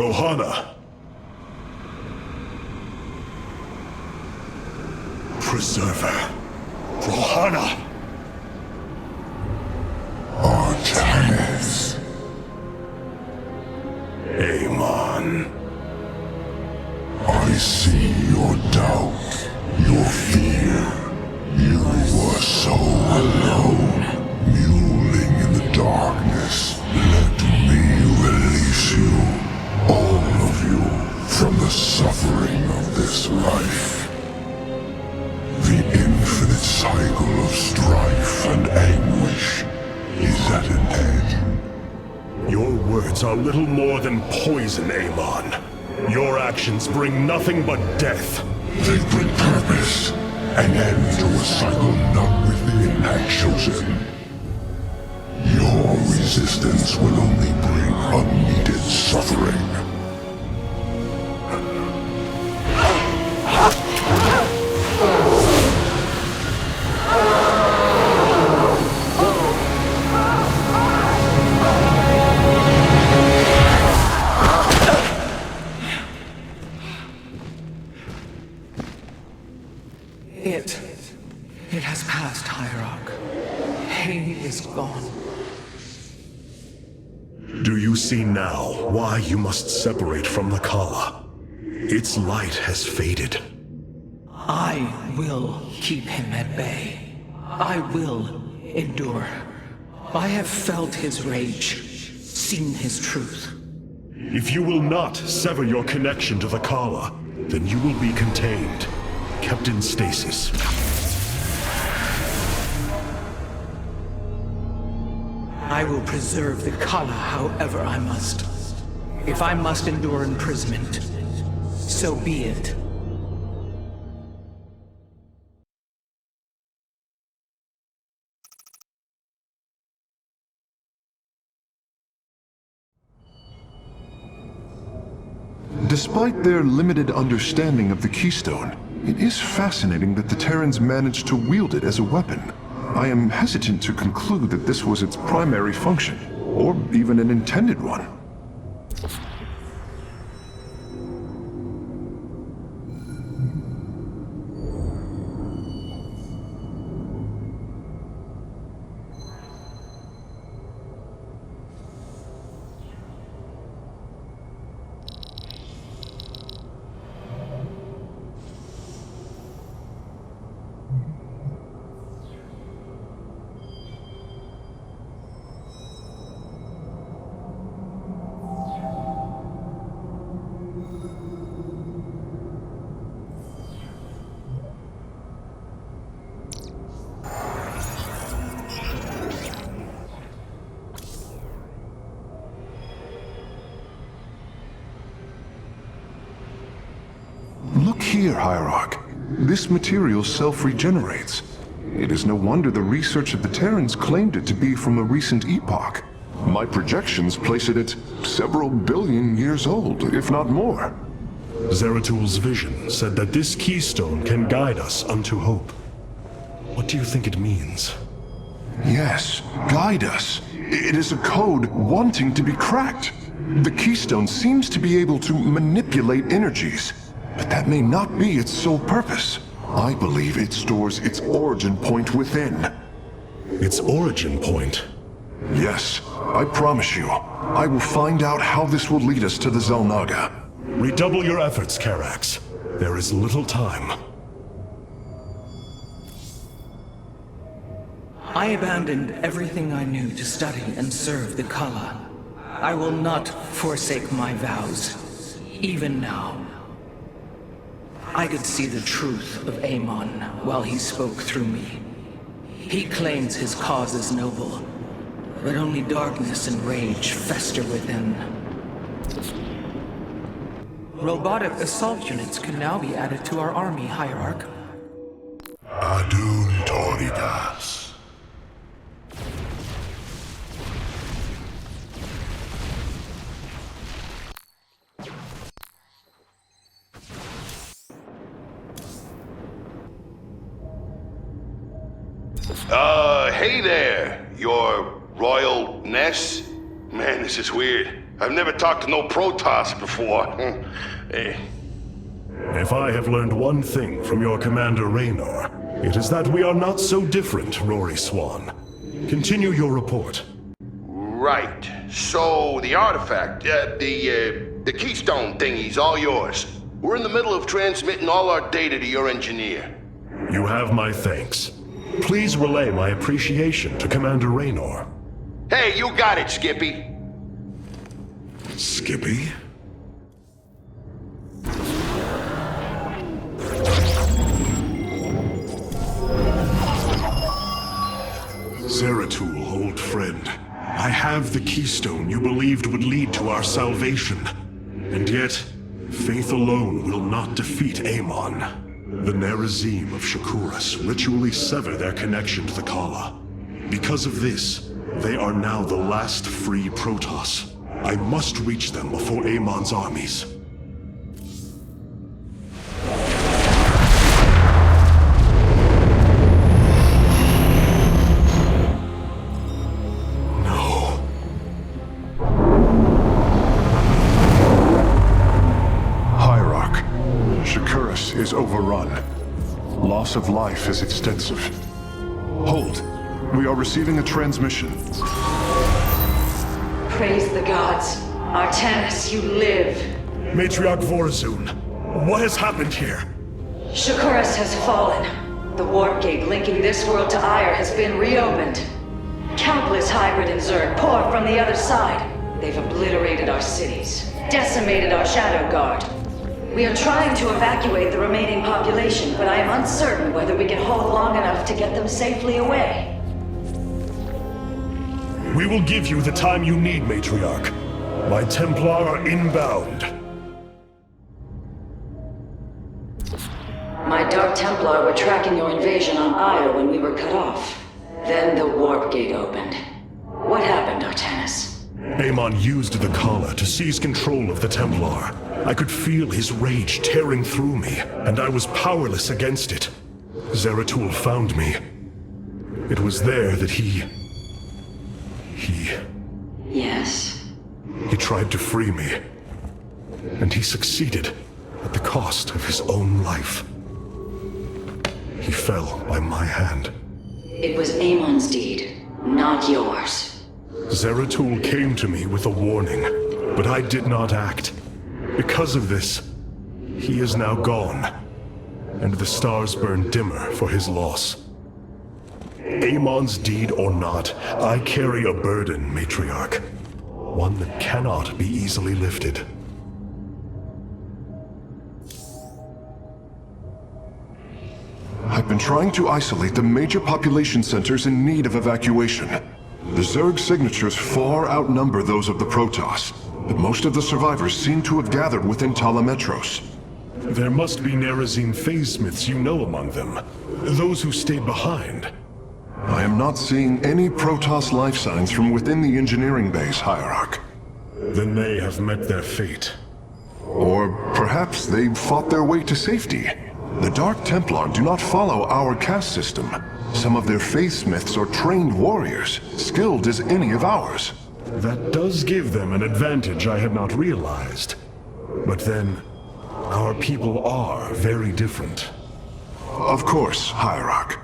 Rohana! Preserver. Rohana! Artanis. Amon. I see your doubt, your fear. You were so alone, mewling in the darkness. Let me release you, all of you, from the suffering of this life. The infinite cycle of strife and anguish is at an end. Your words are little more than poison, Amon. Your actions bring nothing but death. They bring purpose, an end to a cycle none within had chosen. Your resistance will only bring unneeded suffering. It has passed, Hierarch. He is gone. Do you see now why you must separate from the Kala? Its light has faded. I will keep him at bay. I will endure. I have felt his rage, seen his truth. If you will not sever your connection to the Kala, then you will be contained, kept in stasis. I will preserve the Kala however I must. If I must endure imprisonment, so be it. Despite their limited understanding of the Keystone, it is fascinating that the Terrans managed to wield it as a weapon. I am hesitant to conclude that this was its primary function, or even an intended one. Look here, Hierarch. This material self-regenerates. It is no wonder the research of the Terrans claimed it to be from a recent epoch. My projections place it at several billion years old, if not more. Zeratul's vision said that this keystone can guide us unto hope. What do you think it means? Yes, guide us. It is a code wanting to be cracked. The Keystone seems to be able to manipulate energies, but that may not be its sole purpose. I believe it stores its origin point within. Its origin point? Yes, I promise you. I will find out how this will lead us to the Xel'Naga. Redouble your efforts, Karax. There is little time. I abandoned everything I knew to study and serve the Kala. I will not forsake my vows, even now. I could see the truth of Amon while he spoke through me. He claims his cause is noble, but only darkness and rage fester within. Robotic assault units can now be added to our army, Hierarch. Adun Toridas. Hey there, your royal-ness? Man, this is weird. I've never talked to no protoss before. If I have learned one thing from your commander Raynor, it is that we are not so different, Rory Swan. Continue your report. Right. So, the artifact, the Keystone thingy's all yours. We're in the middle of transmitting all our data to your engineer. You have my thanks. Please relay my appreciation to Commander Raynor. Hey, you got it, Skippy. Skippy? Zeratul, old friend. I have the Keystone you believed would lead to our salvation. And yet, faith alone will not defeat Amon. The Nerazim of Shakuras ritually sever their connection to the Kala. Because of this, they are now the last free protoss. I must reach them before Amon's armies. Is overrun. Loss of life is extensive. Hold. We are receiving a transmission. Praise the gods. Artanis, you live. Matriarch Vorazun, what has happened here? Shakuras has fallen. The warp gate linking this world to Aiur has been reopened. Countless hybrid and Zerg pour from the other side. They've obliterated our cities, decimated our shadow guard. We are trying to evacuate the remaining population, but I am uncertain whether we can hold long enough to get them safely away. We will give you the time you need, Matriarch. My Templar are inbound. My Dark Templar were tracking your invasion on Aiur when we were cut off. Then the warp gate opened. What happened, Artanis? Amon used the Kala to seize control of the Templar. I could feel his rage tearing through me, and I was powerless against it. Zeratul found me. It was there that he... Yes? He tried to free me. And he succeeded, at the cost of his own life. He fell by my hand. It was Amon's deed, not yours. Zeratul came to me with a warning, but I did not act. Because of this, he is now gone, and the stars burn dimmer for his loss. Amon's deed or not, I carry a burden, Matriarch. One that cannot be easily lifted. I've been trying to isolate the major population centers in need of evacuation. The Zerg signatures far outnumber those of the Protoss, but most of the survivors seem to have gathered within Talametros. There must be Nerazim phase-smiths you know among them. Those who stayed behind. I am not seeing any Protoss life signs from within the engineering base, Hierarch. Then they have met their fate. Or perhaps they fought their way to safety. The Dark Templar do not follow our caste system. Some of their faithsmiths are trained warriors, skilled as any of ours. That does give them an advantage I had not realized. But then, our people are very different. Of course, Hierarch.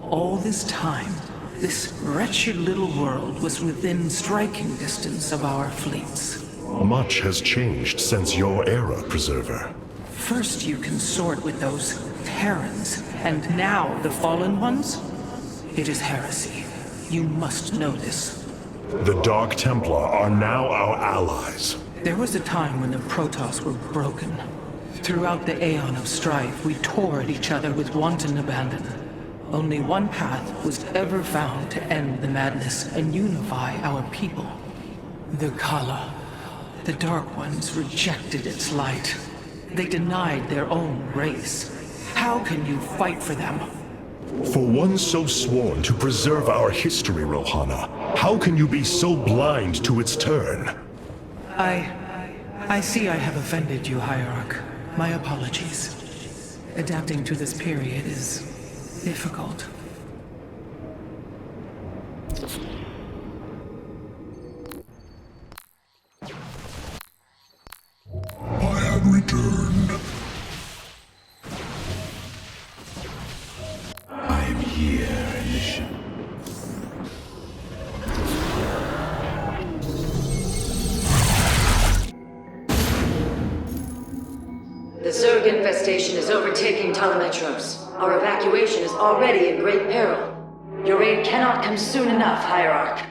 All this time, this wretched little world was within striking distance of our fleets. Much has changed since your era, Preserver. First you consort with those Terrans, and now the Fallen Ones? It is heresy. You must know this. The Dark Templar are now our allies. There was a time when the Protoss were broken. Throughout the Aeon of Strife, we tore at each other with wanton abandon. Only one path was ever found to end the madness and unify our people. The Kala. The Dark Ones rejected its light. They denied their own race. How can you fight for them? For one so sworn to preserve our history, Rohana, how can you be so blind to its turn? I see I have offended you, Hierarch. My apologies. Adapting to this period is difficult. returned. I am here, Mission. The Zerg infestation is overtaking Telemetros. Our evacuation is already in great peril. Your aid cannot come soon enough, Hierarch.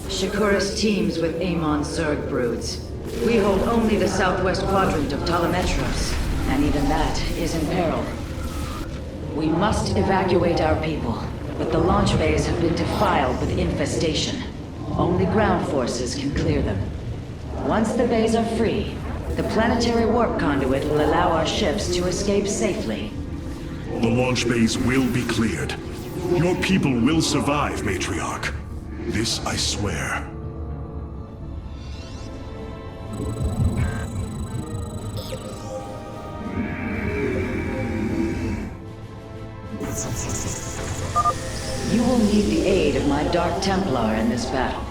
Shakuras teams with Amon Zerg broods. We hold only the southwest quadrant of Telemetros, and even that is in peril. We must evacuate our people, but the launch bays have been defiled with infestation. Only ground forces can clear them. Once the bays are free, the planetary warp conduit will allow our ships to escape safely. The launch bays will be cleared. Your people will survive, Matriarch. This I swear. You will need the aid of my Dark Templar in this battle.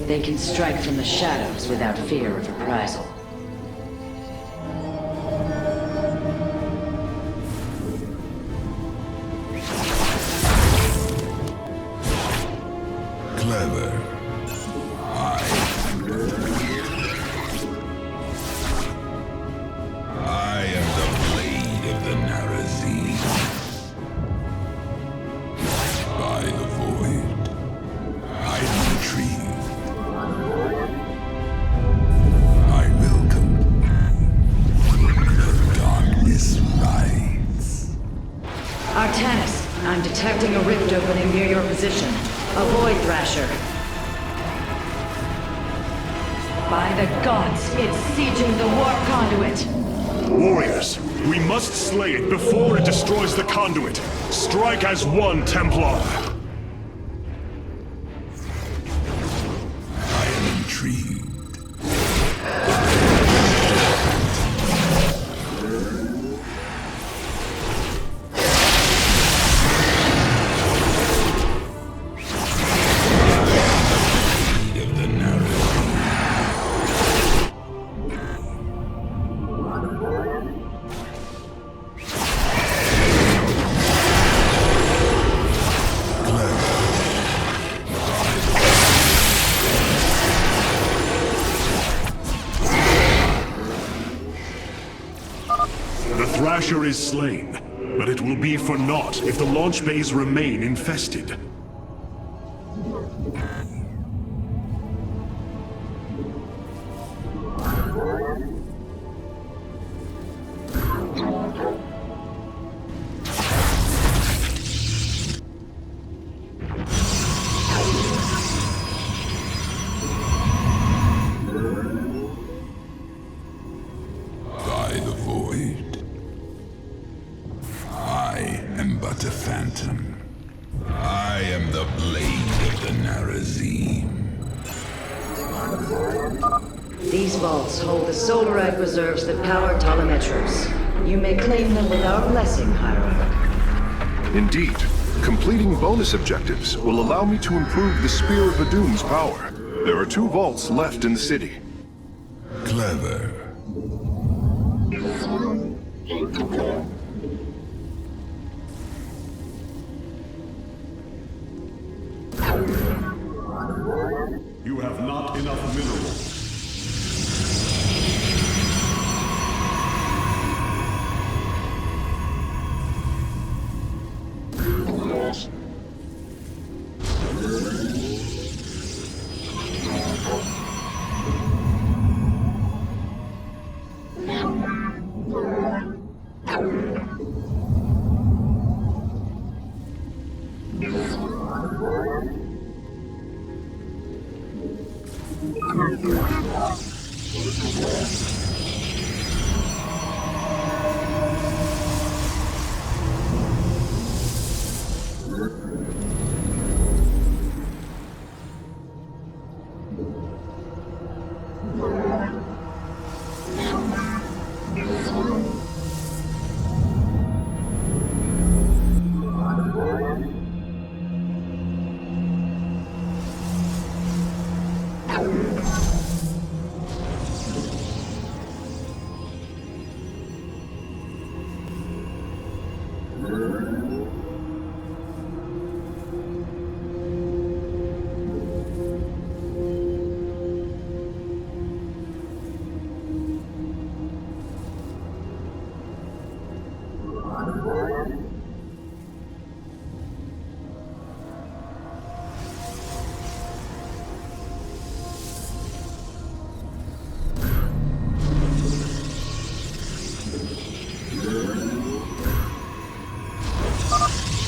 They can strike from the shadows without fear of reprisal. Clever. I am the blade of the Nerazim. By the void, I retrieve. I will come. The darkness rides. Artanis, I'm detecting a rift opening near your position. Avoid Thrasher. By the gods, it's sieging the warp conduit. Warriors, we must slay it before it destroys the conduit. Strike as one, Templar. I am intrigued. Thrasher is slain, but it will be for naught if the launch bays remain infested. But a phantom. I am the blade of the Nerazim. These vaults hold the solarite reserves that power Telemetros. You may claim them with our blessing, Hierarch. Indeed. Completing bonus objectives will allow me to improve the Spear of Adum's power. There are 2 vaults left in the city. Clever. You have not enough minerals.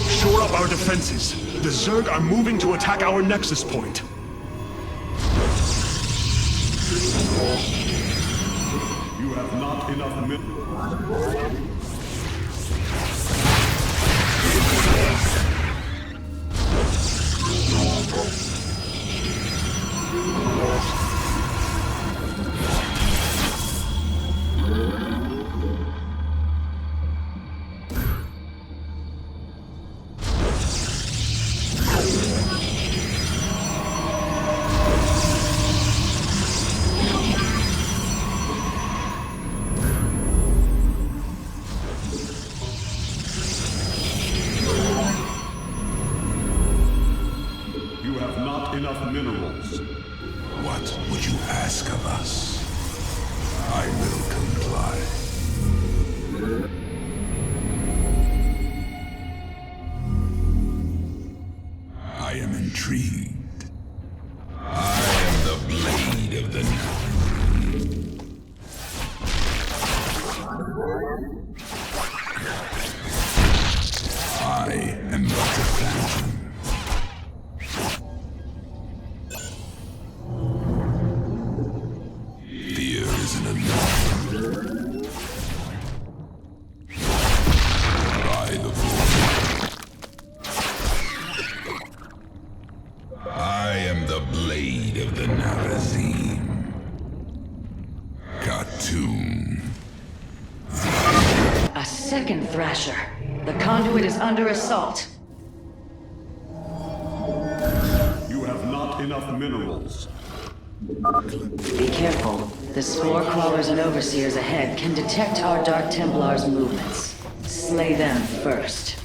Shore up our defenses. The Zerg are moving to attack our nexus point. You have not enough minerals. Enough minerals. What would you ask of us? I will comply. I am intrigued. I am the blade of the night. I am but a phantom. I am the blade of the Nerazim. Khartoum. A second Thrasher. The conduit is under assault. You have not enough minerals. Be careful. The spore crawlers and overseers ahead can detect our Dark Templars' movements. Slay them first.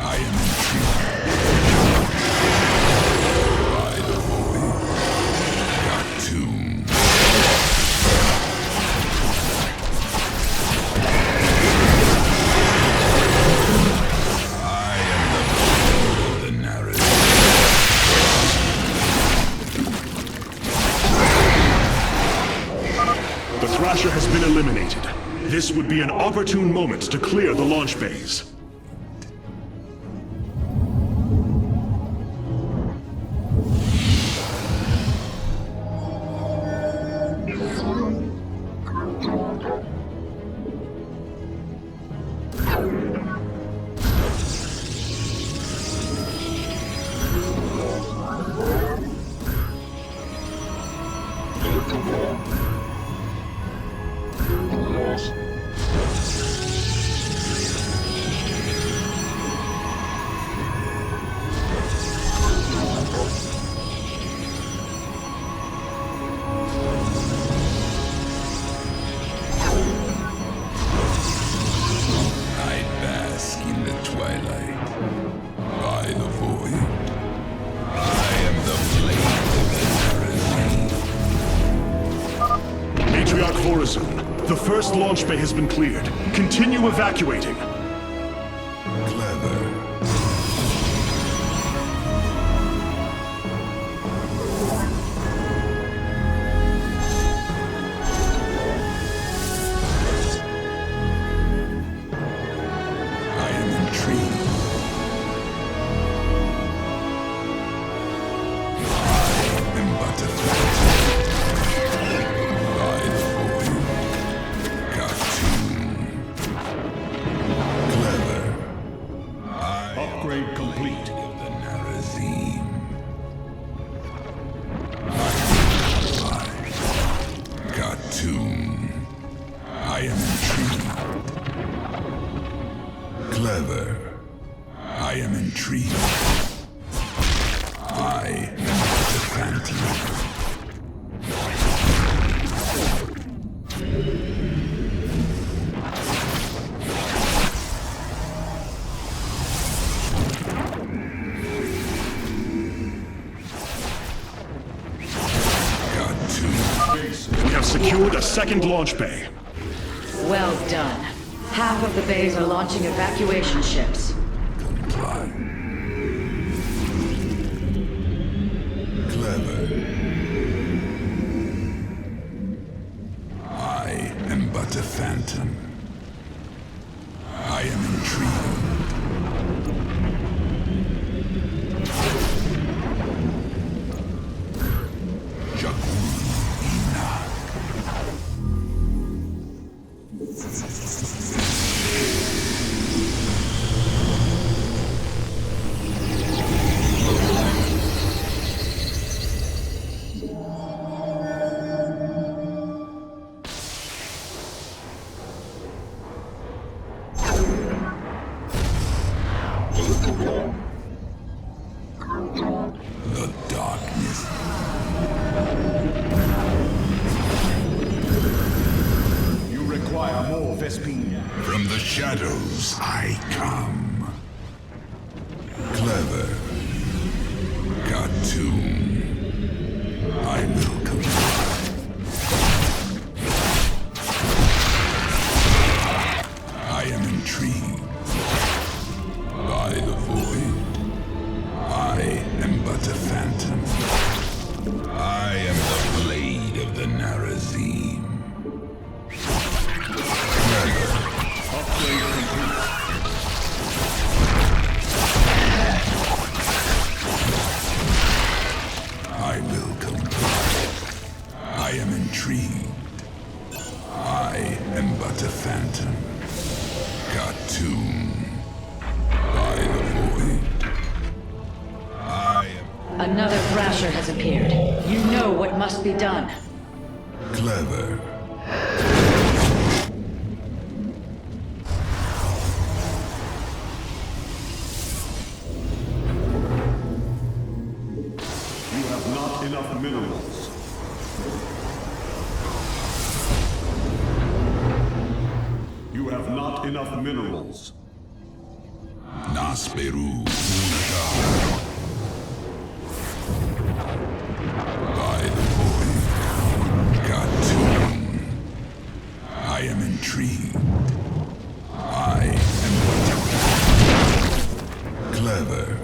I am intrigued by the void. Khartoum. I am the blade of the Nerazim. The Thrasher has been eliminated. This would be an opportune moment to clear the launch bays. The first launch bay has been cleared. Continue evacuating. Clever. I am intrigued. I am but a phantom. By the void. Clever. Upgrade complete. Of the Nerazim. Khartoum. I am intrigued. Clever. I am intrigued. I am the phantom. secured a second launch bay. Well done. Half of the bays are launching evacuation ships. Comply. Clever. I am but a phantom. I am intrigued. The darkness. You require more Vespene. From the shadows I come. Clever. Cartoon. I will comply. I am intrigued by the void. I am but a phantom. I am the blade of the Nerazim. Clever. Upgrade complete. I will comply. I am intrigued. I am but a phantom. Cartoon by the void. I am Another Thrasher has appeared. You know what must be done. clever. You have not enough minerals. You have not enough minerals. Nasperu. By the void. Cartoon. I am intrigued. I am clever.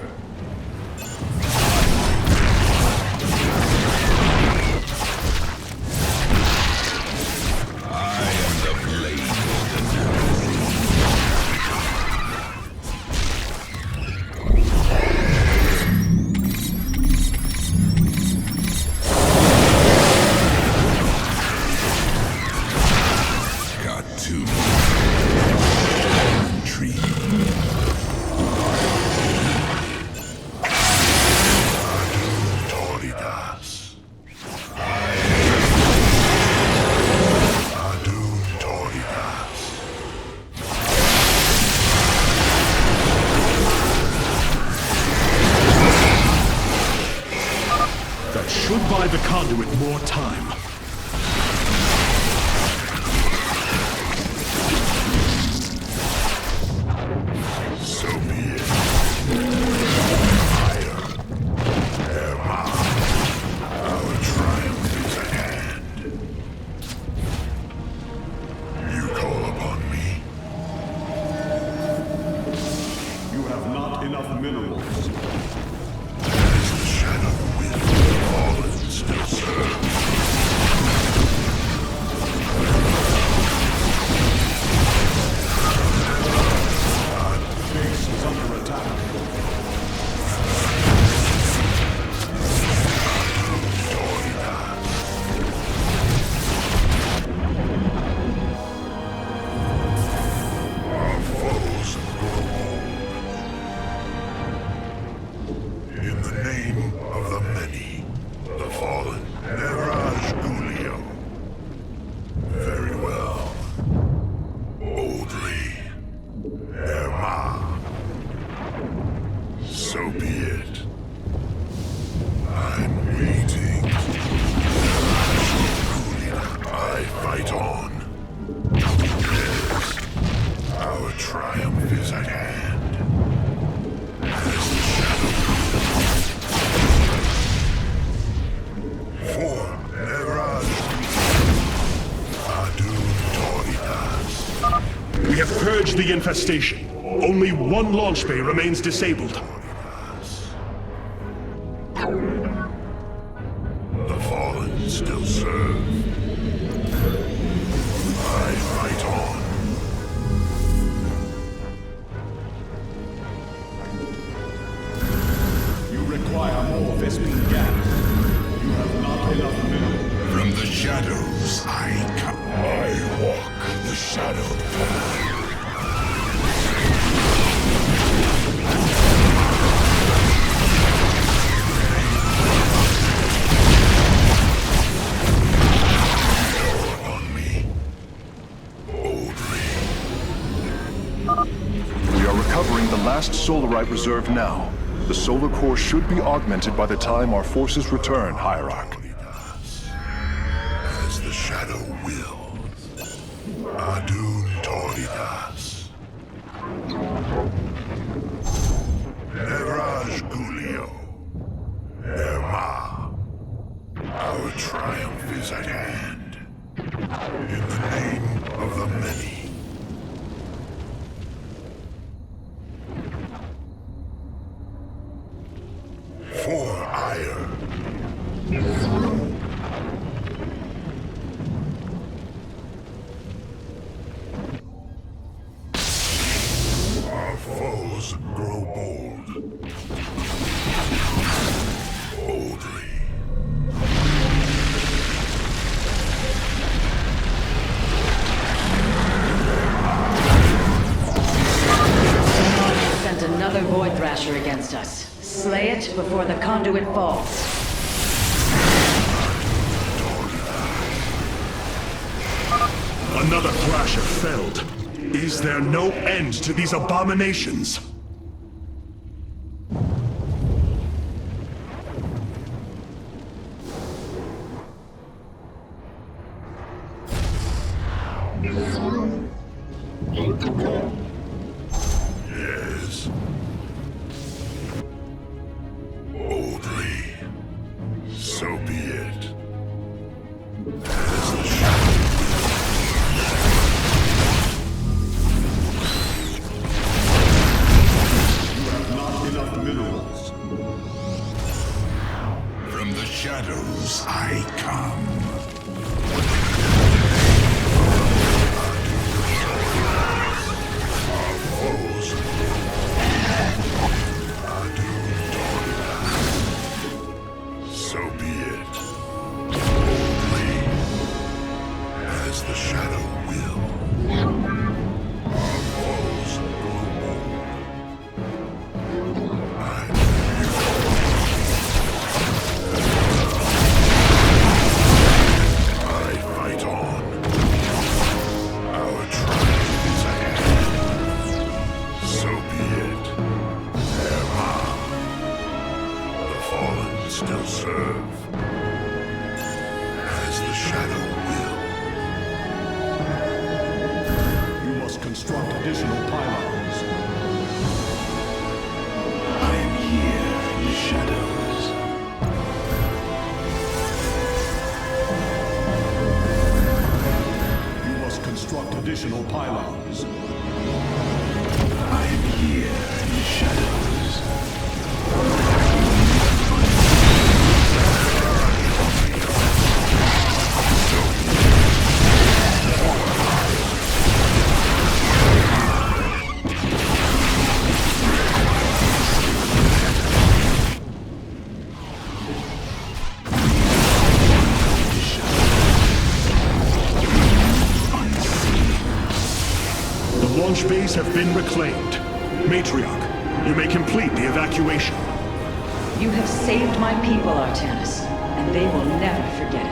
I am the blade of the Nerazim. Got two. Intrigued. Toridas. Adun Toridas. That should buy the conduit more time. So be it. Aiur. Amon. Our triumph is at hand. You call upon me? You have not enough minerals. As the shadow wind fallen still serves. purged the infestation. Only one launch bay remains disabled. The fallen still serve. I fight on. You require more Vespene gas. You have not enough minerals. From the shadows I come. I walk the shadowed path. We are recovering the last solarite reserve now. The solar core should be augmented by the time our forces return, Hierarch. As the shadow wills. Adun Toridas. Neraj Gulio. Erma. Our triumph is at hand. In the name of the many. For Aiur. Our foes grow bold. Boldly. Sent another Void Thrasher against us. Slay it before the conduit falls. Another Thrasher felled. Is there no end to these abominations? Yes. Boldly. So be it. As the shadow. You have not enough minerals. From the shadows I come. Our foes. So be it. Boldly. As the shadow will. Our foes grow bold. I fight on. Our triumph is at hand. So be it. Erma. The fallen still serve. As the shadow will. You must construct additional pylons. I am here in the shadows. You must construct additional pylons. I am here in the shadows. The launch bays have been reclaimed. Matriarch, you may complete the evacuation. You have saved my people, Artanis, and they will never forget it.